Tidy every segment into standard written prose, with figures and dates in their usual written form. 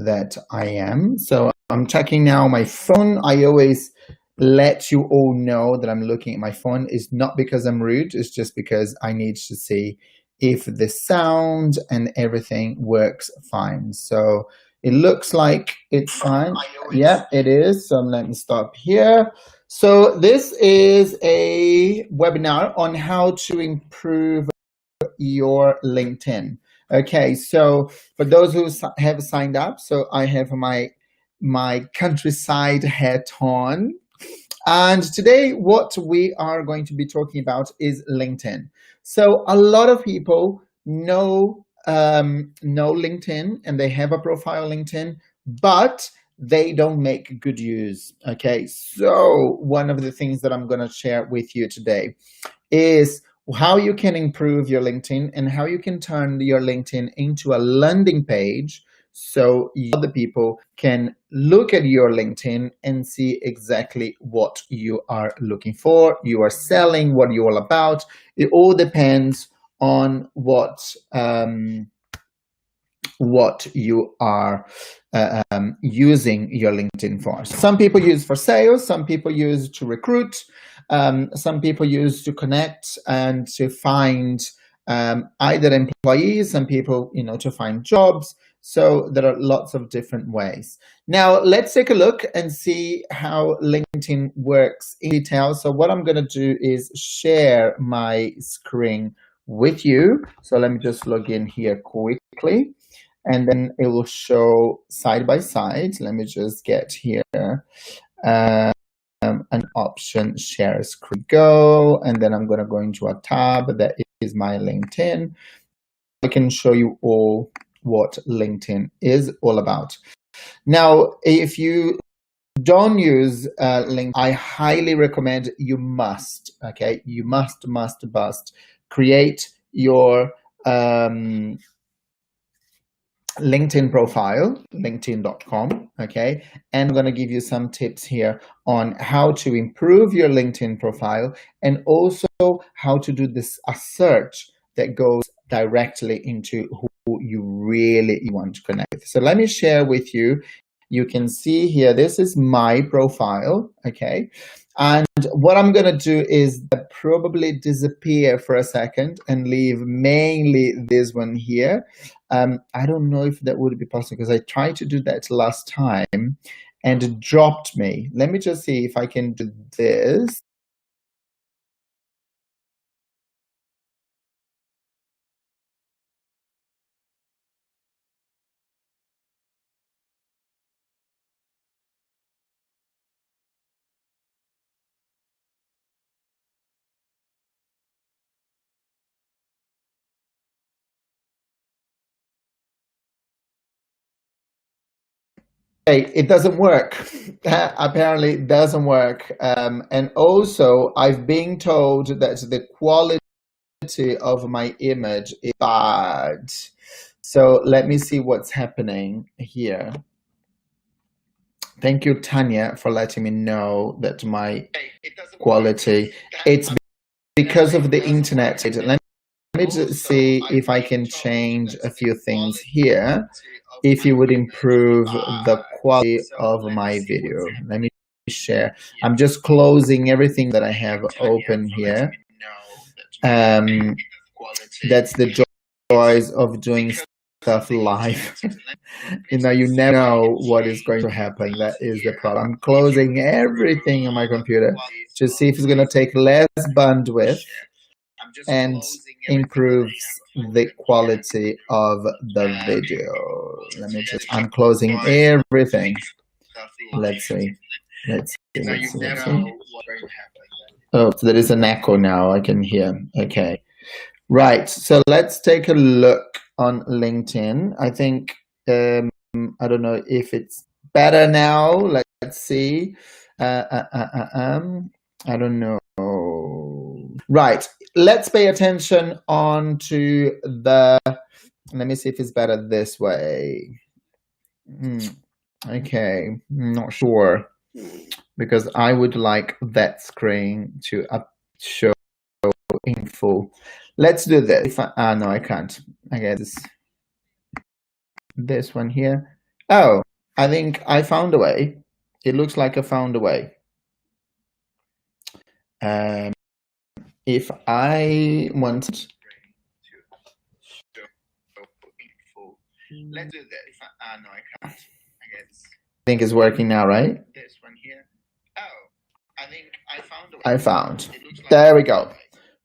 that I am. So I'm checking now my phone. I always let you all know that I'm looking at my phone. It's not because I'm rude, it's just because I need to see if the sound and everything works fine. So it looks like it's fine. Yeah, it is. So let me stop here. So this is a webinar on how to improve your LinkedIn. Okay, so for those who have signed up, so I have my countryside hat on. And today what we are going to be talking about is LinkedIn. So a lot of people know LinkedIn and they have a profile LinkedIn, but they don't make good use. Okay, so one of the things that I'm going to share with you today is how you can improve your LinkedIn and how you can turn your LinkedIn into a landing page so other people can look at your LinkedIn and see exactly what you are looking for, you are selling, what you're all about. It all depends on what you are using your LinkedIn for. Some people use for sales, some people use to recruit, some people use to connect and to find either employees, some people, to find jobs. So there are lots of different ways. Now let's take a look and see how LinkedIn works in detail. So what I'm going to do is share my screen with you. So let me just log in here quickly, and then it will show side by side. Let me just get here an option, share screen, go, and then I'm going to go into a tab that is my LinkedIn. I can show you all what LinkedIn is all about. Now, if you don't use LinkedIn, I highly recommend you must create your LinkedIn profile, linkedin.com, okay? And I'm going to give you some tips here on how to improve your LinkedIn profile and also how to do a search that goes directly into who you really want to connect with. So let me share with you. You can see here, this is my profile, okay? And what I'm going to do is probably disappear for a second and leave mainly this one here. I don't know if that would be possible because I tried to do that last time and it dropped me. Let me just see if I can do this. It doesn't work. Apparently it doesn't work. And also I've been told that the quality of my image is bad. So let me see what's happening here. Thank you, Tanya, for letting me know that my quality, it's because of the internet. Let me just see if I can change a few things here. If you would improve the quality of my video. Let me share. I'm just closing everything that I have open here. That's the joys of doing stuff live. You never know what is going to happen. That is the problem. I'm closing everything on my computer to see if it's going to take less bandwidth and improves the quality of the video. Let me just, I'm closing everything. Let's see. Oh, so there is an echo now. I can hear. Okay. Right. So let's take a look on LinkedIn. I think, I don't know if it's better now. Let's see. I don't know. Right. Let's pay attention on to the, let me see if it's better this way. Okay. I'm not sure because I would like that screen to show in full. Let's do this. No, I can't. I guess this one here. Oh, I think I found a way. It looks like I found a way. If I want to let's do that. If no, I can't. I guess. I think it's working now, right? This one here. Oh, I think I found a way. I found. There we go.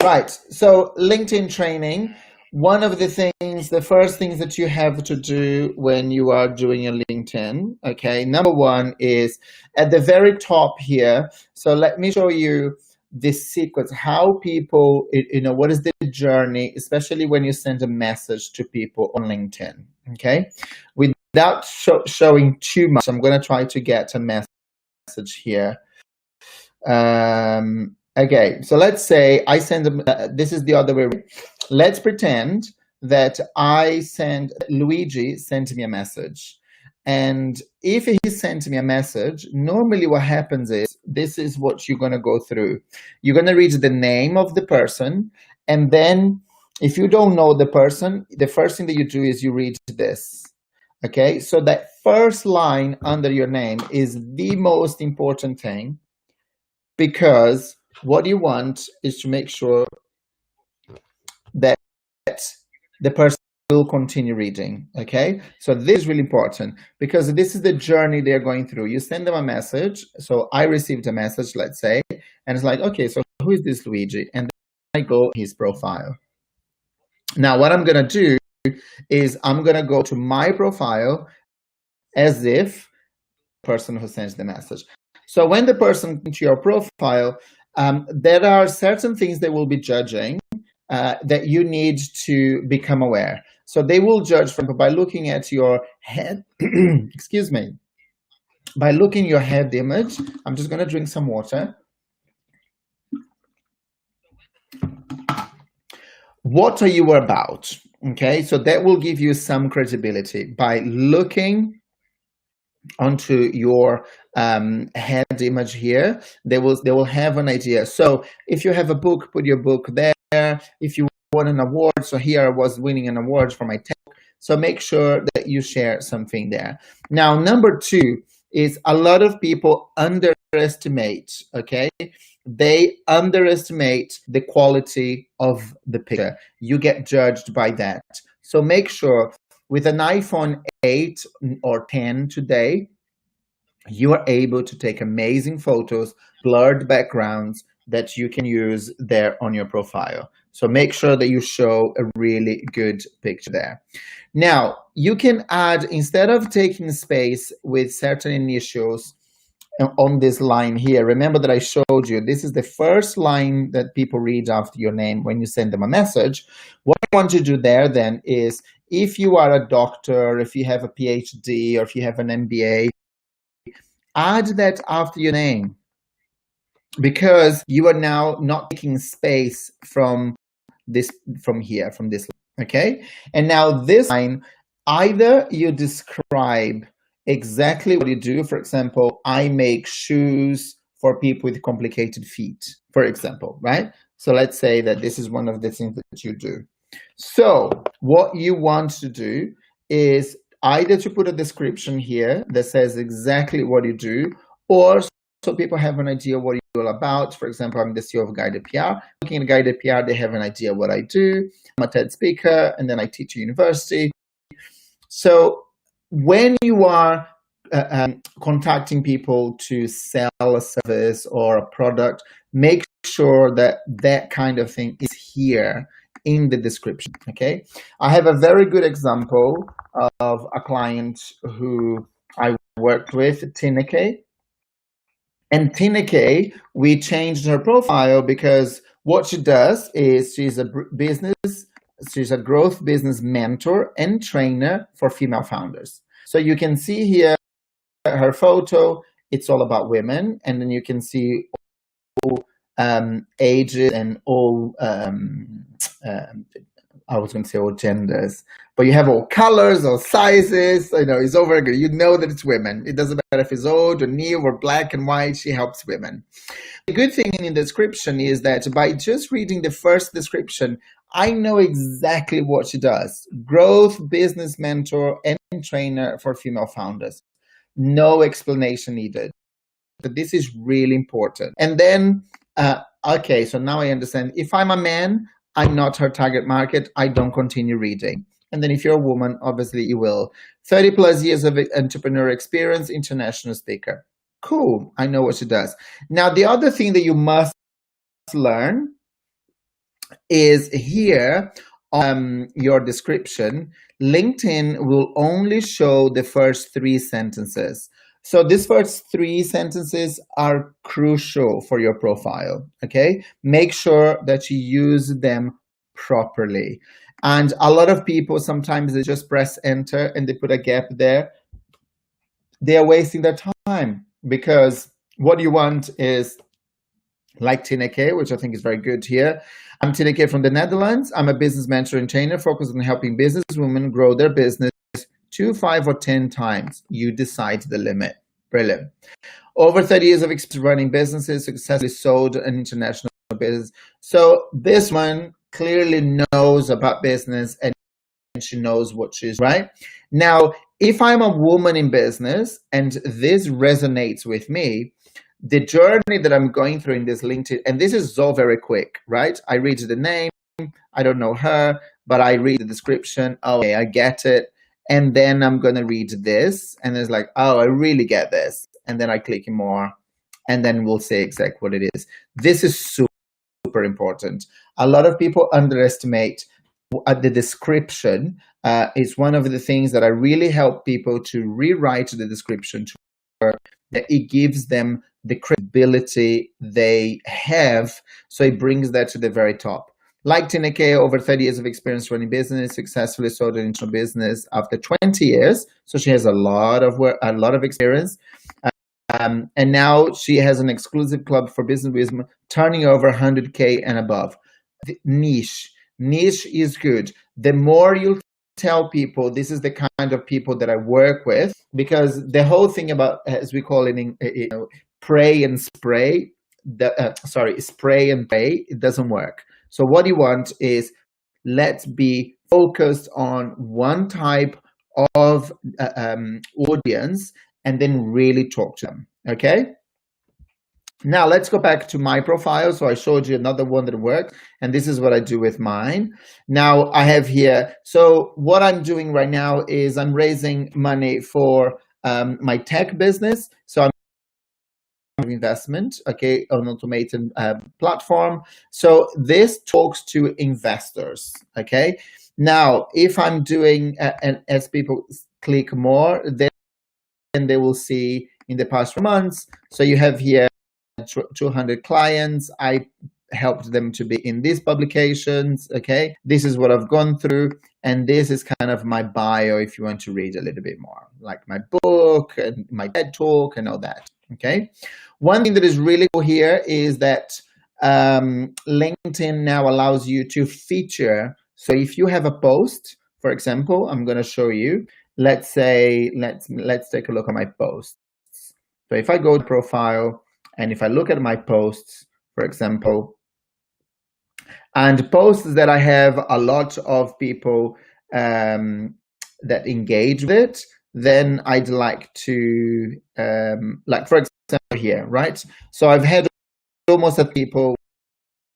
Right. So LinkedIn training. One of the things, the first things that you have to do when you are doing a LinkedIn, okay, number one is at the very top here. So let me show you this sequence, how people, what is the journey, especially when you send a message to people on LinkedIn, okay? Without showing too much, I'm going to try to get a message here. Okay, so let's say I send them, this is the other way. Let's pretend that Luigi sent me a message. And if he sent me a message, normally what happens is, this is what you're going to go through. You're going to read the name of the person. And then if you don't know the person, the first thing that you do is you read this. Okay, so that first line under your name is the most important thing, because what you want is to make sure that the person will continue reading. Okay, so this is really important because this is the journey they're going through. You send them a message. So I received a message, let's say, and it's like, okay, so who is this Luigi? And then I go his profile. Now what I'm going to do is I'm going to go to my profile as if the person who sends the message. So when the person comes to your profile, there are certain things they will be judging that you need to become aware. So they will judge by looking at your head, excuse me, by looking your head image. I'm just going to drink some water. What are you about? Okay, so that will give you some credibility by looking onto your head image here. They will have an idea. So if you have a book, put your book there. If you won an award, so here I was winning an award for my TED. So make sure that you share something there. Now, number two is a lot of people underestimate, okay? They underestimate the quality of the picture. You get judged by that. So make sure with an iPhone 8 or 10 today, you are able to take amazing photos, blurred backgrounds that you can use there on your profile. So make sure that you show a really good picture there. Now, you can add, instead of taking space with certain initials on this line here, remember that I showed you, this is the first line that people read after your name when you send them a message. What I want to do there then is, if you are a doctor, if you have a PhD, or if you have an MBA, add that after your name, because you are now not taking space from this, from this, okay? And now this line, either you describe exactly what you do. For example, I make shoes for people with complicated feet, for example, right? So let's say that this is one of the things that you do. So what you want to do is either to put a description here that says exactly what you do, or so people have an idea what you're all about. For example, I'm the CEO of Guided PR. Looking at Guided PR, they have an idea what I do. I'm a TED speaker, and then I teach at university. So when you are contacting people to sell a service or a product, make sure that that kind of thing is here in the description, okay? I have a very good example of a client who I worked with, Tineke. And Tineke, we changed her profile because what she does is she's a growth business mentor and trainer for female founders. So you can see here her photo, it's all about women, and then you can see all ages and all I was going to say all genders, but you have all colors, all sizes. You know, it's over good. You know that it's women. It doesn't matter if it's old or new or black and white. She helps women. The good thing in the description is that by just reading the first description, I know exactly what she does. Growth business mentor and trainer for female founders. No explanation needed. But this is really important. And then, okay, so now I understand. If I'm a man, I'm not her target market. I don't continue reading. And then if you're a woman, obviously you will. 30 plus years of entrepreneur experience, international speaker. Cool, I know what she does. Now, the other thing that you must learn is here your description. LinkedIn will only show the first 3 sentences. So these first 3 sentences are crucial for your profile, okay? Make sure that you use them properly. And a lot of people, sometimes they just press enter and they put a gap there. They are wasting their time, because what you want is like Tina K, which I think is very good here. I'm Tina K from the Netherlands. I'm a business mentor and trainer focused on helping business women grow their business 2, 5, or 10 times. You decide the limit. Brilliant. Over 30 years of experience running businesses, successfully sold an international business. So this one clearly knows about business and she knows what she's right. Now, if I'm a woman in business and this resonates with me, the journey that I'm going through in this LinkedIn, and this is all very quick, right? I read the name, I don't know her, but I read the description. Oh, okay, I get it. And then I'm going to read this, and it's like, oh, I really get this. And then I click more, and then we'll say exactly what it is. This is super important. A lot of people underestimate the description. Is one of the things that I really help people to rewrite the description to where that it gives them the credibility they have. So it brings that to the very top. Like Tina K, over 30 years of experience running business, successfully sold an international business after 20 years. So she has a lot of work, a lot of experience. And now she has an exclusive club for business women turning over 100K and above. Niche is good. The more you tell people, this is the kind of people that I work with, because the whole thing about, as we call it in, pray and spray, spray and pray, it doesn't work. So what you want is, let's be focused on one type of audience and then really talk to them, okay? Now let's go back to my profile. So I showed you another one that works, and this is what I do with mine. Now I have here, so what I'm doing right now is I'm raising money for my tech business. So I'm investment, okay, on automated platform. So this talks to investors, okay? Now, if I'm doing, and as people click more, then they will see in the past 4 months. So you have here 200 clients. I helped them to be in these publications, okay? This is what I've gone through, and this is kind of my bio if you want to read a little bit more, like my book and my TED Talk and all that, okay? One thing that is really cool here is that LinkedIn now allows you to feature. So if you have a post, for example, I'm going to show you. Let's say, let's take a look at my posts. So if I go to profile and if I look at my posts, for example, and posts that I have a lot of people that engage with it, then I'd like to, like for example here, right? So I've had almost a people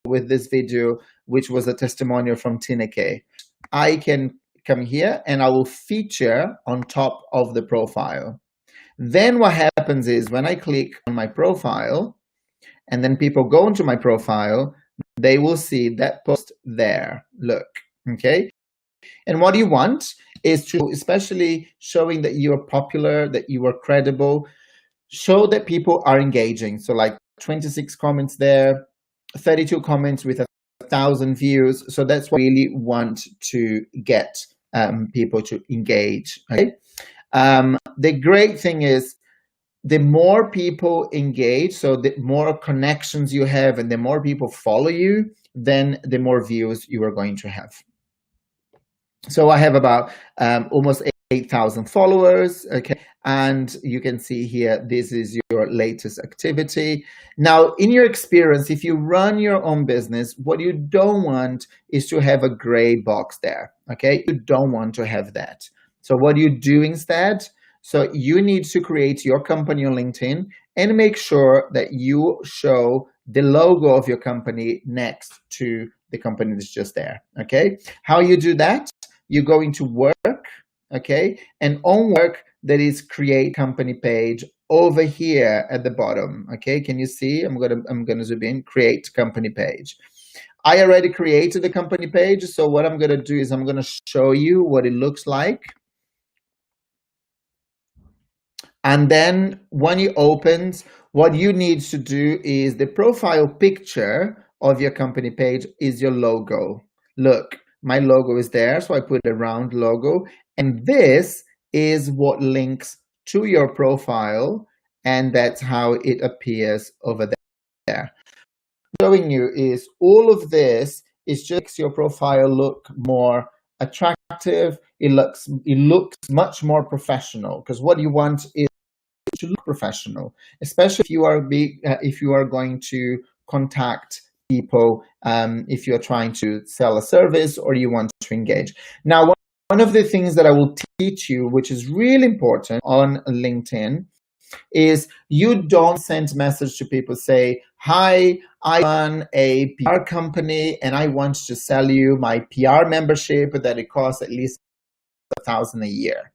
with this video, which was a testimonial from Tina K. I can come here and I will feature on top of the profile. Then what happens is when I click on my profile and then people go into my profile, they will see that post there. Look, okay? And what you want is to, especially showing that you are popular, that you are credible, show that people are engaging. So like 26 comments there, 32 comments with 1,000 views. So that's what I really want to get people to engage. Okay? The great thing is, the more people engage, so the more connections you have and the more people follow you, then the more views you are going to have. So I have about almost 8,000 followers, okay? And you can see here, this is your latest activity. Now, in your experience, if you run your own business, what you don't want is to have a gray box there, okay? You don't want to have that. So what you do instead, so you need to create your company on LinkedIn and make sure that you show the logo of your company next to the company that's just there, okay? How you do that? You go into work, okay? And on work, that is create company page over here at the bottom, okay? Can you see? I'm gonna zoom in, create company page. I already created the company page, so what I'm gonna do is I'm gonna show you what it looks like. And then when it opens, what you need to do is the profile picture of your company page is your logo. Look, my logo is there, so I put a round logo, and this is what links to your profile, and that's how it appears over there. Showing you is all of this is just makes your profile look more attractive. It looks much more professional, because what you want is to look professional, especially if you are going to contact people, if you're trying to sell a service or you want to engage. Now, one of the things that I will teach you, which is really important on LinkedIn, is you don't send message to people say, hi, I run a PR company and I want to sell you my PR membership that it costs at least $1,000 a year.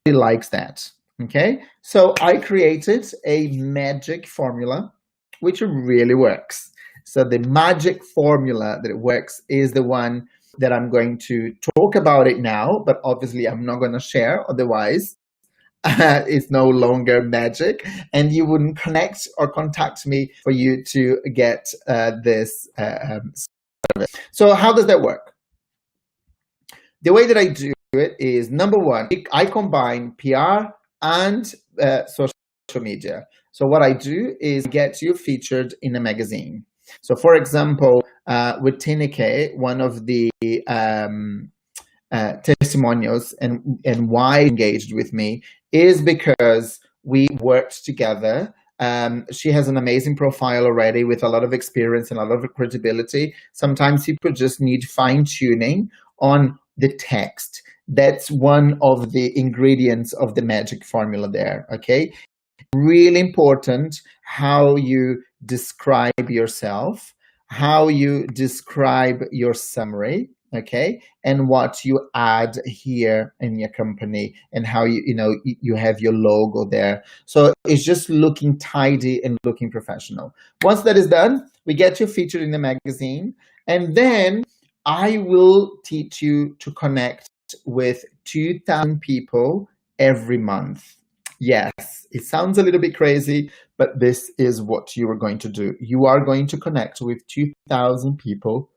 He likes that. Okay, so I created a magic formula which really works. So the magic formula that it works is the one that I'm going to talk about it now, but obviously I'm not going to share, otherwise it's no longer magic and you wouldn't connect or contact me for you to get this service. So how does that work? The way that I do it is, number one, I combine PR and social media. So what I do is get you featured in a magazine. So for example, with Tineke, one of the testimonials and why engaged with me is because we worked together. She has an amazing profile already with a lot of experience and a lot of credibility. Sometimes people just need fine-tuning on the text. That's one of the ingredients of the magic formula there, okay? Really important how you describe yourself, how you describe your summary, okay? And what you add here in your company and how you have your logo there. So it's just looking tidy and looking professional. Once that is done, we get you featured in the magazine, and then I will teach you to connect with 2,000 people every month. Yes, it sounds a little bit crazy, but this is what you are going to do. You are going to connect with 2,000 people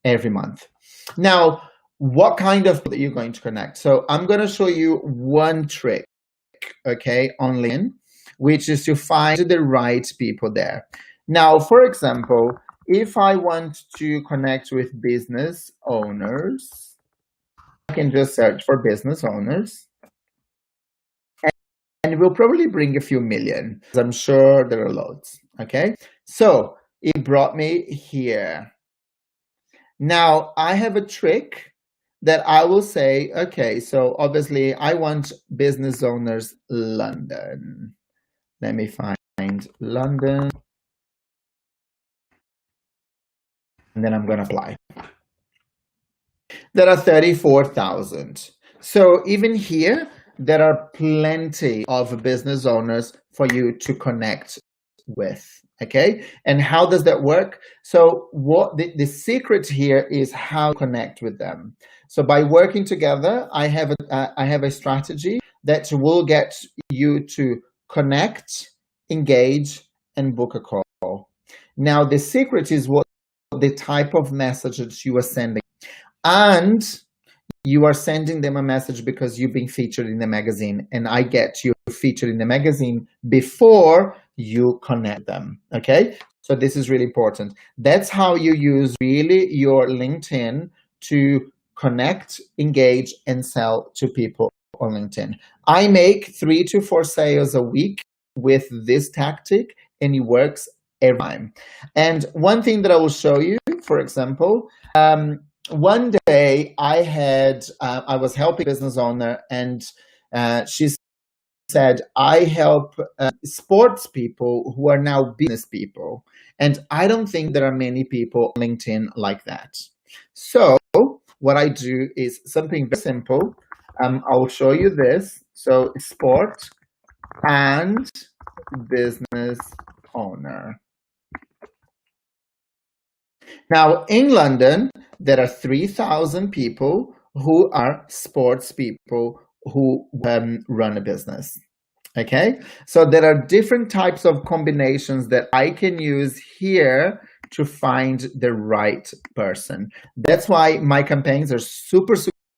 every month. Now, what kind of people are you going to connect? So I'm going to show you one trick, okay, on LinkedIn, which is to find the right people there. Now, for example, if I want to connect with business owners, I can just search for business owners. And it will probably bring a few million. I'm sure there are loads, okay? So it brought me here. Now I have a trick that I will say, okay, so obviously I want business owners London. Let me find London. And then I'm going to apply. There are 34,000. So even here, there are plenty of business owners for you to connect with, okay? And how does that work? So what the secret here is how to connect with them. So by working together, I have a strategy that will get you to connect, engage, and book a call. Now, the secret is what the type of messages you are sending. And you are sending them a message because you've been featured in the magazine, and I get you featured in the magazine before you connect them, okay? So this is really important. That's how you use really your LinkedIn to connect, engage, and sell to people on LinkedIn. I make 3 to 4 sales a week with this tactic, and it works every time. And one thing that I will show you, for example, one day I was helping a business owner, and she said, I help sports people who are now business people. And I don't think there are many people on LinkedIn like that. So what I do is something very simple. I'll show you this. So sport and business owner. Now in London, there are 3,000 people who are sports people who run a business. Okay, so there are different types of combinations that I can use here to find the right person. That's why my campaigns are super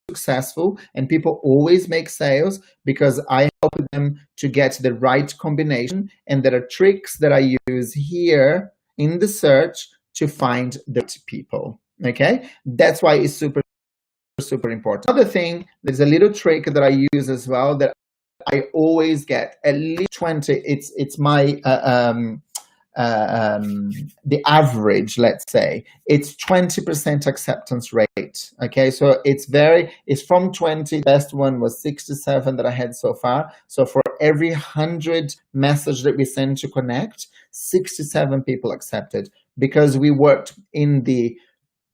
successful and people always make sales, because I help them to get the right combination, and there are tricks that I use here in the search to find the right people. Okay, that's why it's super important. Another thing, there's a little trick that I use as well that I always get at least 20. It's my the average, let's say, it's 20% acceptance rate. Okay, so it's from 20. The best one was 67 that I had so far. So for every 100 message that we send to connect, 67 people accepted, because we worked in the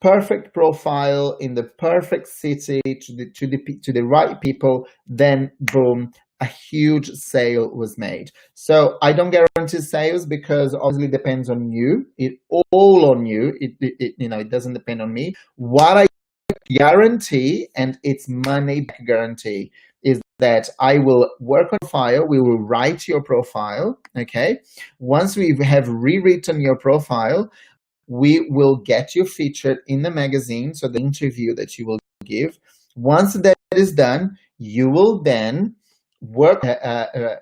perfect profile, in the perfect city, to the right people. Then boom, a huge sale was made. So I don't guarantee sales, because obviously it depends on you. It all on you. It doesn't depend on me. What I guarantee, and it's money back guarantee, is that I will work on file. We will write your profile. Okay. Once we have rewritten your profile, we will get you featured in the magazine. So the interview that you will give. Once that is done, you will then work, I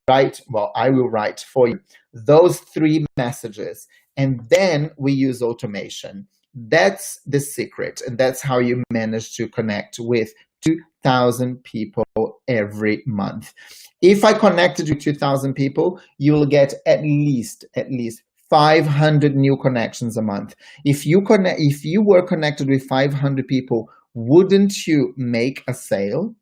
will write for you those 3 messages, and then we use automation. That's the secret, and that's how you manage to connect with 2,000 people every month. If I connected you 2,000 people, you will get at least 500 new connections a month. If you were connected with 500 people, wouldn't you make a sale?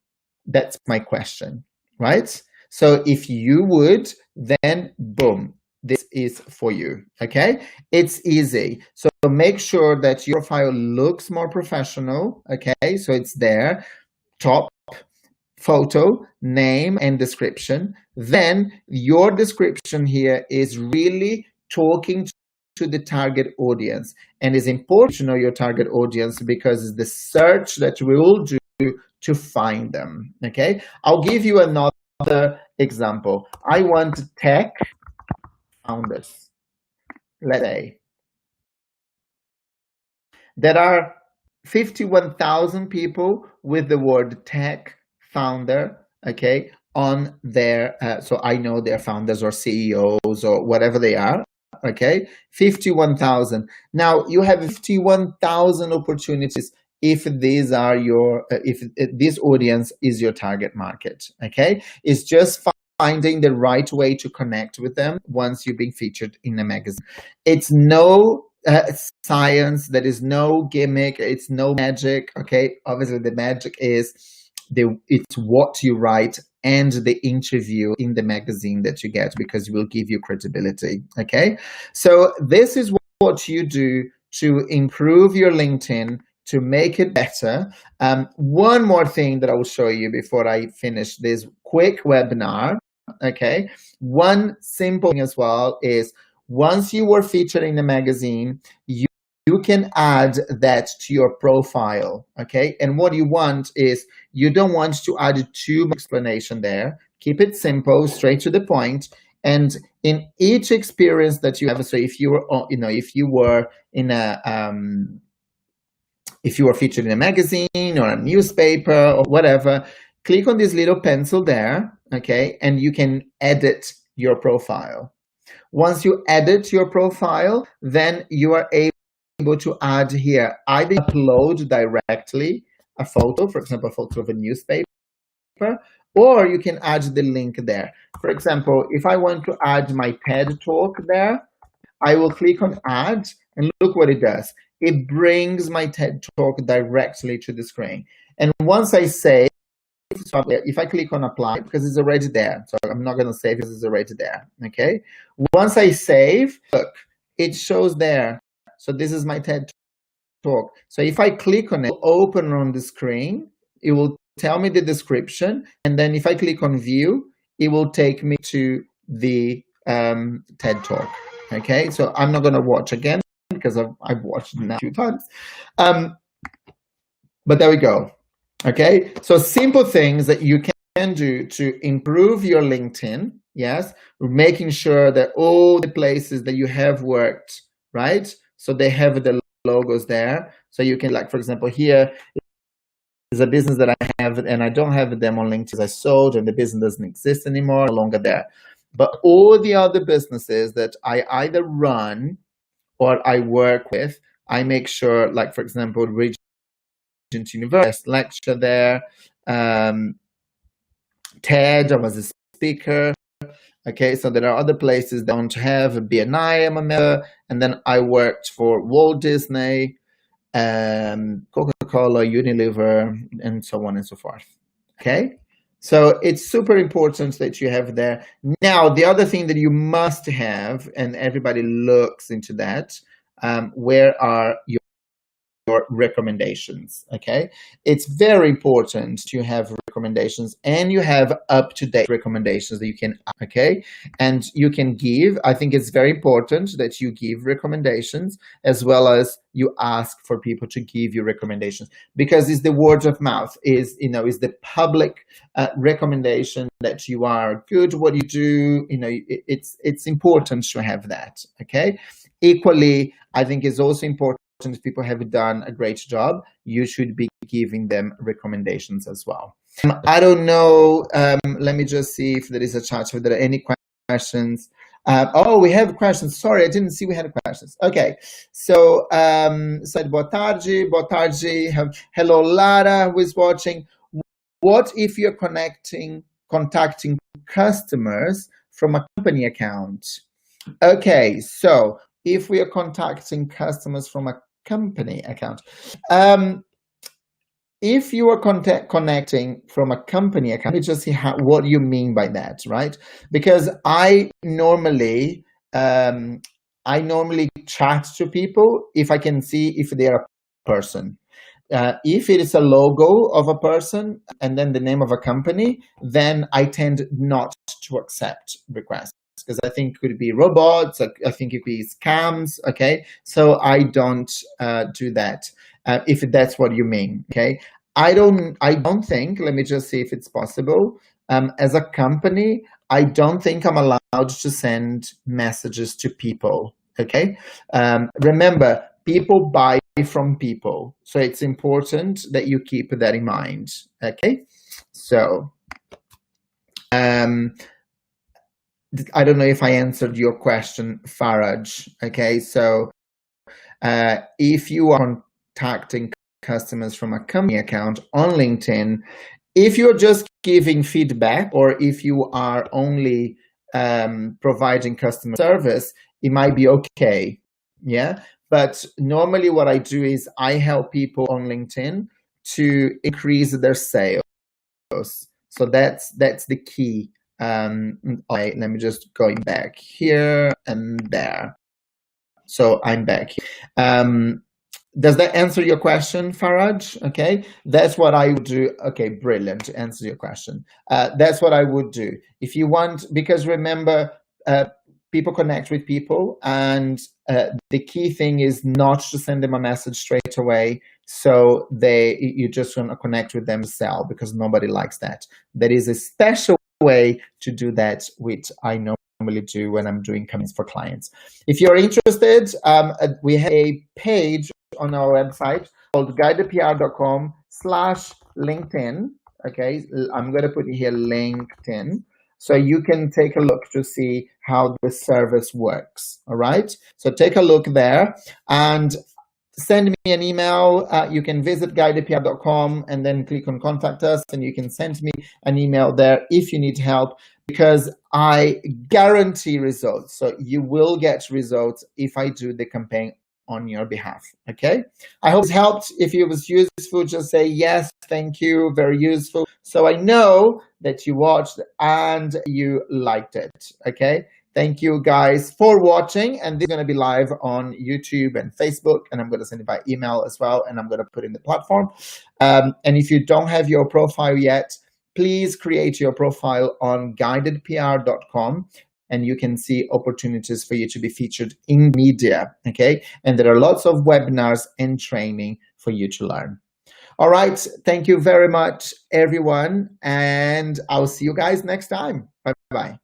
That's my question, right? So if you would, then boom, this is for you. Okay, it's easy. So make sure that your profile looks more professional. Okay, so it's there, top photo, name, and description. Then your description here is really talking to the target audience, and it's important to know your target audience, because it's the search that we will do to find them. Okay, I'll give you another example. I want tech founders. Let's say there are 51,000 people with the word tech founder, okay, on their so I know they're founders or CEOs or whatever they are. Okay, 51,000. Now you have 51,000 opportunities if these are your if this audience is your target market. Okay, it's just finding the right way to connect with them once you've been featured in a magazine. It's no science, there is no gimmick, it's no magic. Okay, obviously the magic is it's what you write and the interview in the magazine that you get, because it will give you credibility. Okay, so this is what you do to improve your LinkedIn, to make it better. One more thing that I will show you before I finish this quick webinar. Okay, one simple thing as well is, once you were featured in the magazine, you can add that to your profile. Okay, and what you want is, you don't want to add too much explanation there. Keep it simple, straight to the point. And in each experience that you have, so if you were, if you were in a if you were featured in a magazine or a newspaper or whatever, click on this little pencil there, okay, and you can edit your profile. Once you edit your profile, then you are able to add here, either upload directly a photo, for example, a photo of a newspaper, or you can add the link there. For example, if I want to add my TED talk there, I will click on add, and look what it does. It brings my TED talk directly to the screen. And once I save, so if I click on apply, because it's already there, so I'm not going to save because it's already there. Okay. Once I save, look, it shows there. So this is my TED talk. So if I click on it, open on the screen, it will tell me the description, and then if I click on view, it will take me to the TED talk. Okay, so I'm not going to watch again because I've watched it now a few times, but there we go. Okay, so simple things that you can do to improve your LinkedIn. Yes, making sure that all the places that you have worked, right, so they have the logos there, so you can, like, for example, here is a business that I have and I don't have them on LinkedIn. I sold and the business doesn't exist anymore, no longer there. But all the other businesses that I either run or I work with, I make sure, like, for example, Regent University, lecture there, TED, I was a speaker. Okay, so there are other places that don't have a BNI, I'm a member, and then I worked for Walt Disney, Coca-Cola, Unilever, and so on and so forth. Okay, so it's super important that you have there. Now, the other thing that you must have, and everybody looks into that, where are your recommendations? Okay, it's very important to have recommendations, and you have up-to-date recommendations that you can, okay, and you can give. I think it's very important that you give recommendations as well as you ask for people to give you recommendations, because it's the word of mouth, is the public recommendation that you are good what you do. It's important to have that. Okay, equally, I think it's also important, if people have done a great job, you should be giving them recommendations as well. I don't know, let me just see if there is a chat, if there are any questions. Oh, we have questions. Sorry, I didn't see we had questions. Okay, so said boa tarde. Hello, Lara, who is watching. What if you're contacting customers from a company account? Okay, so if we are contacting customers from a company account, if you are connecting from a company account, let me just see what you mean by that, right? Because I normally chat to people if I can see if they are a person. If it is a logo of a person and then the name of a company, then I tend not to accept requests, because I think it could be robots, I think it could be scams. Okay, so I don't do that. If that's what you mean. Okay, I don't think, let me just see if it's possible. As a company, I don't think I'm allowed to send messages to people. Okay, remember, people buy from people, so it's important that you keep that in mind. Okay, so I don't know if I answered your question, Faraj. Okay, so if you are contacting customers from a company account on LinkedIn, if you're just giving feedback, or if you are only providing customer service, it might be okay. Yeah, but normally what I do is I help people on LinkedIn to increase their sales. So that's the key. Let me just go back here and there. So I'm back. Does that answer your question, Faraj? Okay, that's what I would do. Okay, brilliant. To answer your question, that's what I would do if you want, because remember, people connect with people, and the key thing is not to send them a message straight away, so you just want to connect with them, sell, because nobody likes that. There is a special way to do that, which I normally do when I'm doing comments for clients. If you're interested, we have a page on our website called guidedpr.com/LinkedIn. Okay, I'm going to put here LinkedIn, so you can take a look to see how the service works. All right, so take a look there, and send me an email. You can visit guidedpr.com and then click on contact us, and you can send me an email there if you need help, because I guarantee results. So you will get results if I do the campaign on your behalf. Okay, I hope it helped. If it was useful, just say yes, thank you, very useful, so I know that you watched and you liked it. Okay, thank you guys for watching, and this is going to be live on YouTube and Facebook, and I'm going to send it by email as well, and I'm going to put it in the platform. And if you don't have your profile yet, please create your profile on guidedpr.com, and you can see opportunities for you to be featured in media. Okay, and there are lots of webinars and training for you to learn. All right, thank you very much, everyone, and I'll see you guys next time. Bye-bye.